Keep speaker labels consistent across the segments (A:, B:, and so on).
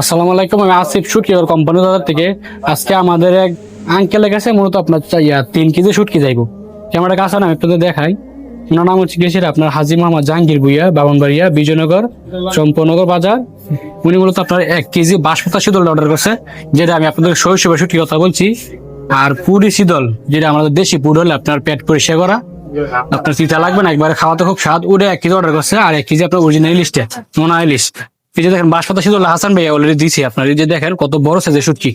A: আসসালামু আলাইকুম, আমি আসিফ শুটকি কোম্পানি থেকে। আজকে আমাদের এক আঙ্কেলের কাছে মূলত আপনার 3 কেজি শুটকি যাইব। ক্যামেরার কাছে আমি আপনাদের দেখাই। ওনার নাম হচ্ছে গেছে আপনার হাজী মোহাম্মদ জাহাঙ্গীর ভুইয়া, বামনবাড়িয়া, বিজয়নগর, চম্পনগর বাজার। উনি মূলত আপনার 1 কেজি বাসমতি শীতল অর্ডার করছে, যেটা আমি আপনাদের শৈশবে শুটকি কথা বলছি। আর পুরি শীতল, যেটা আমাদের দেশি পুর হলে আপনার পেট পরিষ্কার করা, আপনার চিতা লাগবে না, একবারে খাওয়াতে খুব স্বাদ। ওটা 1 কেজি অর্ডার করছে। আর 1 কেজি আপনার অরিজিনাল ইলিশটা, নোনা ইলিশ। এই যে দেখেন বাসমতি শীতল হাসান ভাই অলরেডি দিছি আপনার। এই যে দেখেন কত বড় সাইজের শুটকি।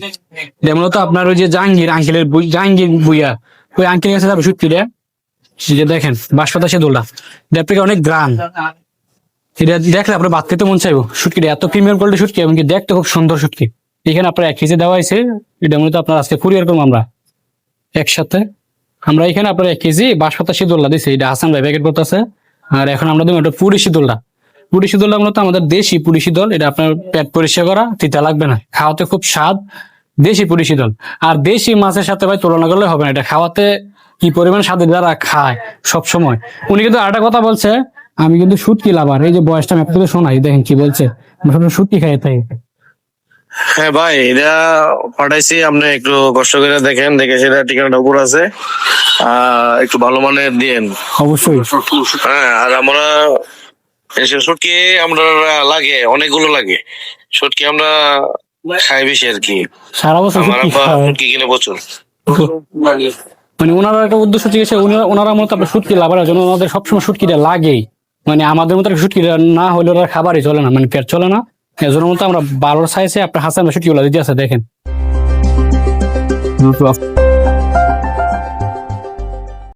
A: এটা মূলত আপনার ওই যে জাহাঙ্গীর আঙ্কেলের জাহাঙ্গীর ভুইয়া, ওই আঙ্কেলের কাছে যাবে শুটকিটা। এই যে দেখেন বাসমতি শীতলটা, এটা থেকে অনেক গ্রাম। এটা দেখলে আপনার ভাত খেতে মন চাইবো। শুটকিটা এত প্রিমিয়াম কোয়ালিটি শুটকি, এমনকি দেখতে খুব সুন্দর শুটকি। এখানে আপনার 1 কেজি দেওয়া হয়েছে। এটা মূলত আপনার আজকে কুরিয়ার করবো আমরা একসাথে। আমরা এখানে আপনার 1 কেজি বাসমতি শীতলটা দিচ্ছি, এটা হাসান ভাই প্যাকেট করতেছে। আর এখন আমরা দেবো একটা পুরি শীতলটা। পুরি শীতলটা মূলত আমাদের দেশি পুরি শীতল। এটা আপনার পেট পরিষ্কার করা, তিতা লাগবে না, খাওয়াতে খুব স্বাদ। দেশি পুরি শীতল। আর দেশি মাছের সাথে ভাই তুলনা করলে হবে না, এটা খাওয়াতে কি পরিমাণ স্বাদের যারা খায় সব সময়। উনি কিন্তু আরেকটা কথা বলছে, আমি কিন্তু শুটকি লাভার। এই যে বয়সটা আমি আপনাদের শোনাই, দেখেন কি বলছে। আমরা শুটকি খাই তাই।
B: হ্যাঁ ভাই, এটা পাঠাইছি, আপনি একটু কষ্ট করে দেখেন, দেখে সেটা ঠিকানাটা উপর আছে। একটু ভালো মানের দিয়েন।
A: অবশ্যই।
B: হ্যাঁ, আর আমরা শুটকি আমরা লাগে, অনেকগুলো লাগে শুটকি, আমরা খাই বেশি আর কি।
A: সারা বছর
B: আমার
A: শুটকি
B: আব্বা
A: খায়।
B: শুটকি কিনে প্রচুর।
A: মানে ওনারা একটা উদ্দেশ্য জিজ্ঞেস, ওনারা মতো আপনার শুটকি লাভারের জন্য ওনাদের সবসময় শুটকিটা লাগেই। মানে আমাদের মতো শুটকিটা না হলে ওরা খাবারই চলে না, মানে পেট চলে না। এজন্য মতো আমরা 12 সাইজে আপনার হাসান শুটকি গুলা দিতে আছে দেখেন।